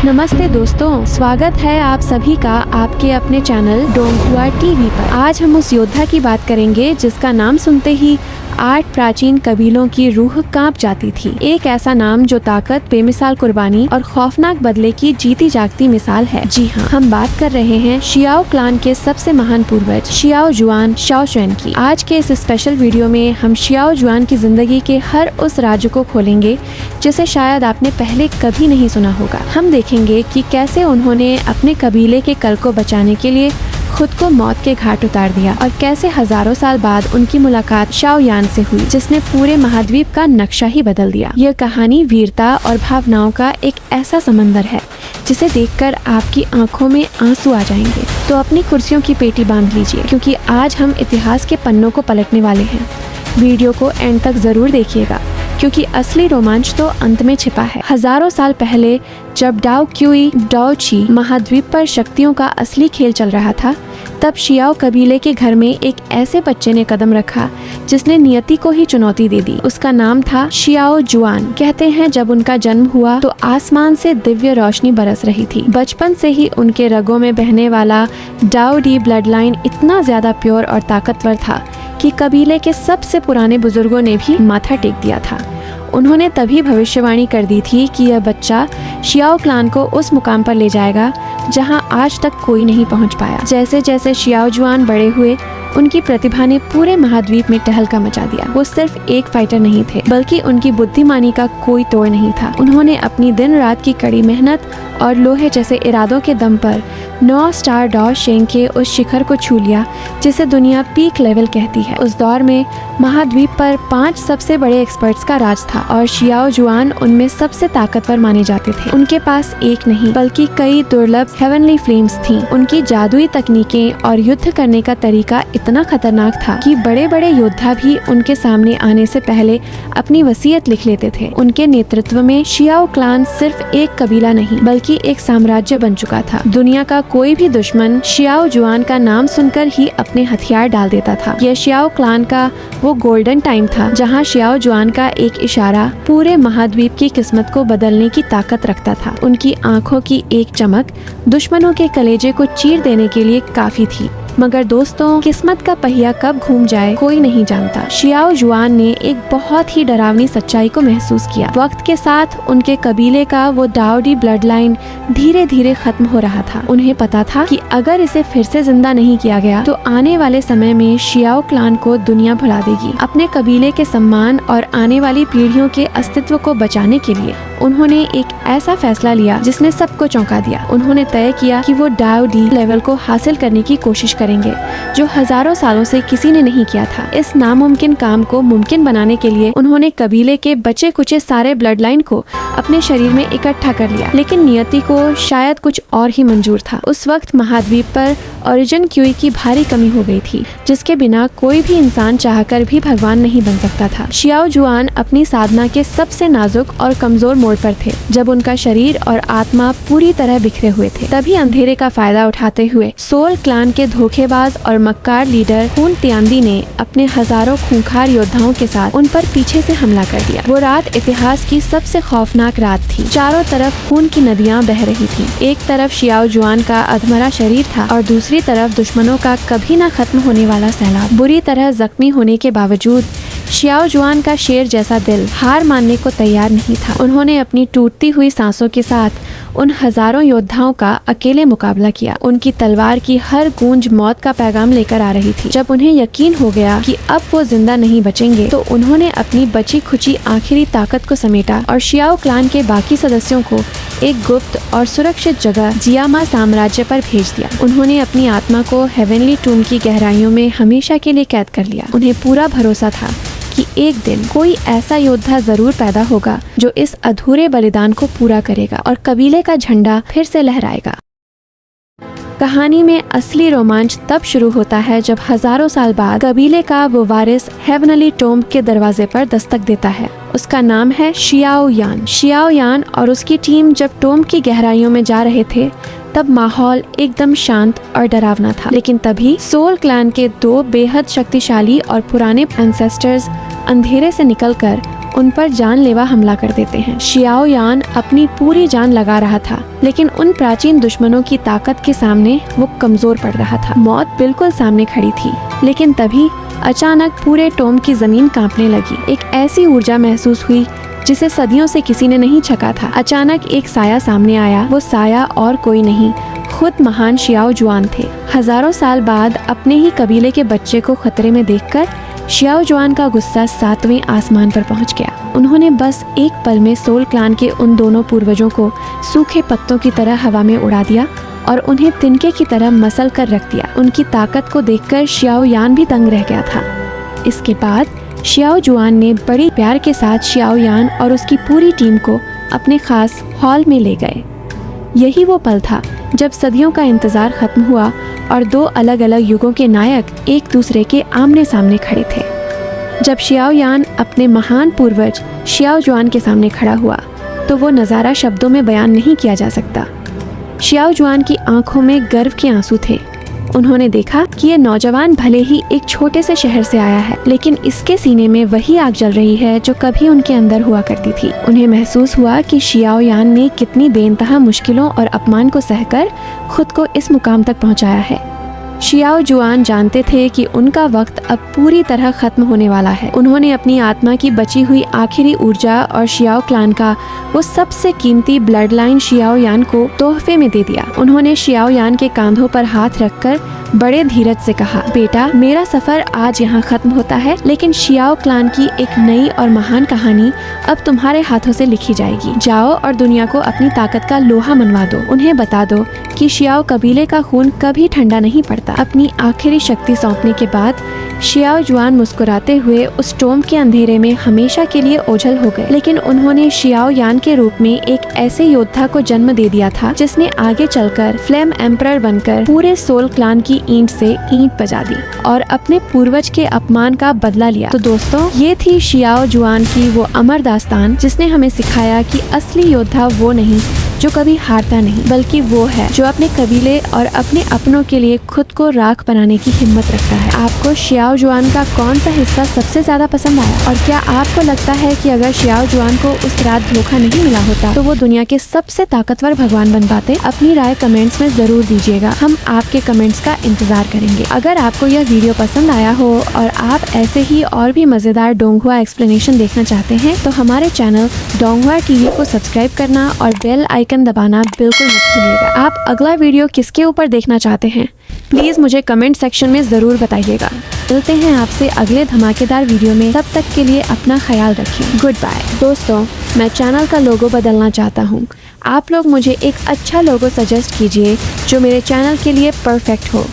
नमस्ते दोस्तों, स्वागत है आप सभी का आपके अपने चैनल डोंगहुआ टीवी पर। आज हम उस योद्धा की बात करेंगे जिसका नाम सुनते ही 8 प्राचीन कबीलों की रूह कांप जाती थी। एक ऐसा नाम जो ताकत, बेमिसाल कुर्बानी और खौफनाक बदले की जीती जागती मिसाल है। जी हाँ, हम बात कर रहे हैं शियाओ क्लान के सबसे महान पूर्वज शियाओ जुआन शाओशुएन की। आज के इस स्पेशल वीडियो में हम शियाओ जुआन की जिंदगी के हर उस राज्य को खोलेंगे जिसे शायद आपने पहले कभी नहीं सुना होगा। हम देखेंगे कि कैसे उन्होंने अपने कबीले के कल को बचाने के लिए खुद को मौत के घाट उतार दिया और कैसे हजारों साल बाद उनकी मुलाकात शाओयान से हुई जिसने पूरे महाद्वीप का नक्शा ही बदल दिया। यह कहानी वीरता और भावनाओं का एक ऐसा समंदर है जिसे देखकर आपकी आंखों में आंसू आ जाएंगे। तो अपनी कुर्सियों की पेटी बांध लीजिए क्योंकि आज हम इतिहास के पन्नों को पलटने वाले हैं। वीडियो को एंड तक जरूर देखिएगा क्योंकि असली रोमांच तो अंत में छिपा है। हजारों साल पहले जब डाओ क्यूई डाओ ची महाद्वीप पर शक्तियों का असली खेल चल रहा था, तब शियाओ कबीले के घर में एक ऐसे बच्चे ने कदम रखा जिसने नियति को ही चुनौती दे दी। उसका नाम था शियाओ जुआन। कहते हैं जब उनका जन्म हुआ तो आसमान से दिव्य रोशनी बरस रही थी। बचपन से ही उनके रगों में बहने वाला डाओ डी ब्लड लाइन इतना ज्यादा प्योर और ताकतवर था कि कबीले के सबसे पुराने बुजुर्गों ने भी माथा टेक दिया था। उन्होंने तभी भविष्यवाणी कर दी थी कि यह बच्चा शियाओ क्लान को उस मुकाम पर ले जाएगा जहां आज तक कोई नहीं पहुंच पाया। जैसे जैसे शियाओ जुआन बड़े हुए, उनकी प्रतिभा ने पूरे महाद्वीप में टहलका मचा दिया। वो सिर्फ एक फाइटर नहीं थे, बल्कि उनकी बुद्धिमानी का कोई तोड़ नहीं था। उन्होंने अपनी दिन रात की कड़ी मेहनत और लोहे जैसे इरादों के दम पर 9 स्टार डॉ शेंग के उस शिखर को छू लिया जिसे दुनिया पीक लेवल कहती है। उस दौर में महाद्वीप पर 5 सबसे बड़े एक्सपर्ट्स का राज था और शियाओ जुआन उनमें सबसे ताकतवर माने जाते थे। उनके पास एक नहीं बल्कि कई दुर्लभ हेवनली फ्लेम्स थीं। उनकी जादुई तकनीकें और युद्ध करने का तरीका इतना खतरनाक था कि बड़े बड़े योद्धा भी उनके सामने आने से पहले अपनी वसीयत लिख लेते थे। उनके नेतृत्व में शियाओ क्लान सिर्फ एक कबीला नहीं बल्कि एक साम्राज्य बन चुका था। दुनिया का कोई भी दुश्मन शियाओ जुआन का नाम सुनकर ही अपने हथियार डाल देता था। यह शियाओ क्लान का वो गोल्डन टाइम था जहां शियाओ जुआन का एक इशारा पूरे महाद्वीप की किस्मत को बदलने की ताकत रखता था। उनकी आंखों की एक चमक दुश्मनों के कलेजे को चीर देने के लिए काफी थी। मगर दोस्तों, किस्मत का पहिया कब घूम जाए कोई नहीं जानता। शियाओ जुआन ने एक बहुत ही डरावनी सच्चाई को महसूस किया। वक्त के साथ उनके कबीले का वो डाओ डी ब्लड लाइन धीरे धीरे खत्म हो रहा था। उन्हें पता था कि अगर इसे फिर से जिंदा नहीं किया गया तो आने वाले समय में शियाओ क्लान को दुनिया भुला देगी। अपने कबीले के सम्मान और आने वाली पीढ़ियों के अस्तित्व को बचाने के लिए उन्होंने एक ऐसा फैसला लिया जिसने सबको चौंका दिया। उन्होंने तय किया कि वो डाओ डी लेवल को हासिल करने की कोशिश करेंगे जो हजारों सालों से किसी ने नहीं किया था। इस नामुमकिन काम को मुमकिन बनाने के लिए उन्होंने कबीले के बचे कुचे सारे ब्लड लाइन को अपने शरीर में इकट्ठा कर लिया। लेकिन नियति को शायद कुछ और ही मंजूर था। उस वक्त महाद्वीप पर ओरिजिन क्यूई की भारी कमी हो गई थी जिसके बिना कोई भी इंसान चाहकर भी भगवान नहीं बन सकता था। शियाओ जुआन अपनी साधना के सबसे नाजुक और कमजोर मोड़ पर थे जब उनका शरीर और आत्मा पूरी तरह बिखरे हुए थे। तभी अंधेरे का फायदा उठाते हुए सोल क्लान के धोखेबाज और मक्कार लीडर हुन तिआंदी ने अपने हजारों खूंखार योद्धाओं के साथ उन पर पीछे से हमला कर दिया। वो रात इतिहास की सबसे खौफनाक रात थी। चारों तरफ खून की नदियां बह रही थीं। एक तरफ शियाओ जुआन का अधमरा शरीर था और दूसरी तरफ दुश्मनों का कभी न खत्म होने वाला सैलाब। बुरी तरह जख्मी होने के बावजूद शियाओ जुआन का शेर जैसा दिल हार मानने को तैयार नहीं था। उन्होंने अपनी टूटती हुई सांसों के साथ उन हजारों योद्धाओं का अकेले मुकाबला किया। उनकी तलवार की हर गूंज मौत का पैगाम लेकर आ रही थी। जब उन्हें यकीन हो गया कि अब वो जिंदा नहीं बचेंगे तो उन्होंने अपनी बची खुची आखिरी ताकत को समेटा और शियाओ क्लान के बाकी सदस्यों को एक गुप्त और सुरक्षित जगह जियामा साम्राज्य पर भेज दिया। उन्होंने अपनी आत्मा को हेवनली टूम की गहराइयों में हमेशा के लिए कैद कर लिया। उन्हें पूरा भरोसा था कि एक दिन कोई ऐसा योद्धा जरूर पैदा होगा जो इस अधूरे बलिदान को पूरा करेगा और कबीले का झंडा फिर से लहराएगा। कहानी में असली रोमांच तब शुरू होता है जब हजारों साल बाद कबीले का वो वारिस हेवनली टोम्ब के दरवाजे पर दस्तक देता है। उसका नाम है शियाओ यान। शियाओ यान और उसकी टीम जब टोम्ब की गहराइयों में जा रहे थे तब माहौल एकदम शांत और डरावना था। लेकिन तभी सोल क्लैन के 2 बेहद शक्तिशाली और पुराने एंसेस्टर्स अंधेरे से निकलकर उन पर जानलेवा हमला कर देते हैं। शियाओ यान अपनी पूरी जान लगा रहा था, लेकिन उन प्राचीन दुश्मनों की ताकत के सामने वो कमजोर पड़ रहा था। मौत बिल्कुल सामने खड़ी थी, लेकिन तभी अचानक पूरे टोम की जमीन कांपने लगी। एक ऐसी ऊर्जा महसूस हुई जिसे सदियों से किसी ने नहीं छका था। अचानक एक साया सामने आया। वो साया और कोई नहीं, खुद महान शियाओ जुआन थे। हजारों साल बाद अपने ही कबीले के बच्चे को खतरे में देखकर शियाओ जुआन का गुस्सा 7वें आसमान पर पहुंच गया। उन्होंने बस एक पल में सोल क्लान के उन दोनों पूर्वजों को सूखे पत्तों की तरह हवा में उड़ा दिया और उन्हें तिनके की तरह मसल कर रख दिया। उनकी ताकत को देखकर शियाओ यान भी दंग रह गया था। इसके बाद शियाओ जुआन ने बड़ी प्यार के साथ शियाओ यान और उसकी पूरी टीम को अपने खास हॉल में ले गए। यही वो पल था जब सदियों का इंतजार खत्म हुआ और दो अलग अलग युगों के नायक एक दूसरे के आमने सामने खड़े थे। जब शियाओ यान अपने महान पूर्वज शियाओ जुआन के सामने खड़ा हुआ तो वो नज़ारा शब्दों में बयान नहीं किया जा सकता। शियाओ जुआन की आंखों में गर्व के आंसू थे। उन्होंने देखा कि ये नौजवान भले ही एक छोटे से शहर से आया है, लेकिन इसके सीने में वही आग जल रही है जो कभी उनके अंदर हुआ करती थी। उन्हें महसूस हुआ कि शियाओ यान ने कितनी बेइंतहा मुश्किलों और अपमान को सहकर खुद को इस मुकाम तक पहुंचाया है। शियाओ जुआन जानते थे कि उनका वक्त अब पूरी तरह खत्म होने वाला है। उन्होंने अपनी आत्मा की बची हुई आखिरी ऊर्जा और शियाओ क्लान का वो सबसे कीमती ब्लड लाइन शियाओ यान को तोहफे में दे दिया। उन्होंने शियाओ यान के कांधों पर हाथ रखकर बड़े धीरज से कहा, बेटा, मेरा सफर आज यहाँ खत्म होता है, लेकिन शियाओ क्लान की एक नई और महान कहानी अब तुम्हारे हाथों से लिखी जाएगी। जाओ और दुनिया को अपनी ताकत का लोहा मनवा दो। उन्हें बता दो कि शियाओ कबीले का खून कभी ठंडा नहीं पड़ता। अपनी आखिरी शक्ति सौंपने के बाद शियाओ जुआन मुस्कुराते हुए उस टोम के अंधेरे में हमेशा के लिए ओझल हो गए। लेकिन उन्होंने शियाओ यान के रूप में एक ऐसे योद्धा को जन्म दे दिया था जिसने आगे चलकर फ्लेम एम्परर बनकर पूरे सोल क्लान की ईंट से ईंट बजा दी और अपने पूर्वज के अपमान का बदला लिया। तो दोस्तों, ये थी शियाओ जुआन की वो अमर दास्तान जिसने हमें सिखाया कि असली योद्धा वो नहीं जो कभी हारता नहीं, बल्कि वो है जो अपने कबीले और अपने अपनों के लिए खुद को राख बनाने की हिम्मत रखता है। आपको शियाओ जुआन का कौन सा हिस्सा सबसे ज्यादा पसंद आया, और क्या आपको लगता है कि अगर शियाओ जुआन को उस रात धोखा नहीं मिला होता तो वो दुनिया के सबसे ताकतवर भगवान बन पाते? अपनी राय कमेंट्स में जरूर दीजिएगा। हम आपके कमेंट्स का इंतजार करेंगे। अगर आपको यह वीडियो पसंद आया हो और आप ऐसे ही और भी मजेदार डोंगहुआ एक्सप्लेनेशन देखना चाहते हैं तो हमारे चैनल डोंगहुआ टीवी को सब्सक्राइब करना और बेल आइकन दबाना बिल्कुल मत भूलिएगा। आप अगला वीडियो किसके ऊपर देखना चाहते हैं प्लीज मुझे कमेंट सेक्शन में जरूर बताइएगा। मिलते हैं आपसे अगले धमाकेदार वीडियो में। तब तक के लिए अपना ख्याल रखिए। Goodbye. दोस्तों, मैं चैनल का लोगो बदलना चाहता हूँ। आप लोग मुझे एक अच्छा लोगो सजेस्ट कीजिए जो मेरे चैनल के लिए परफेक्ट हो।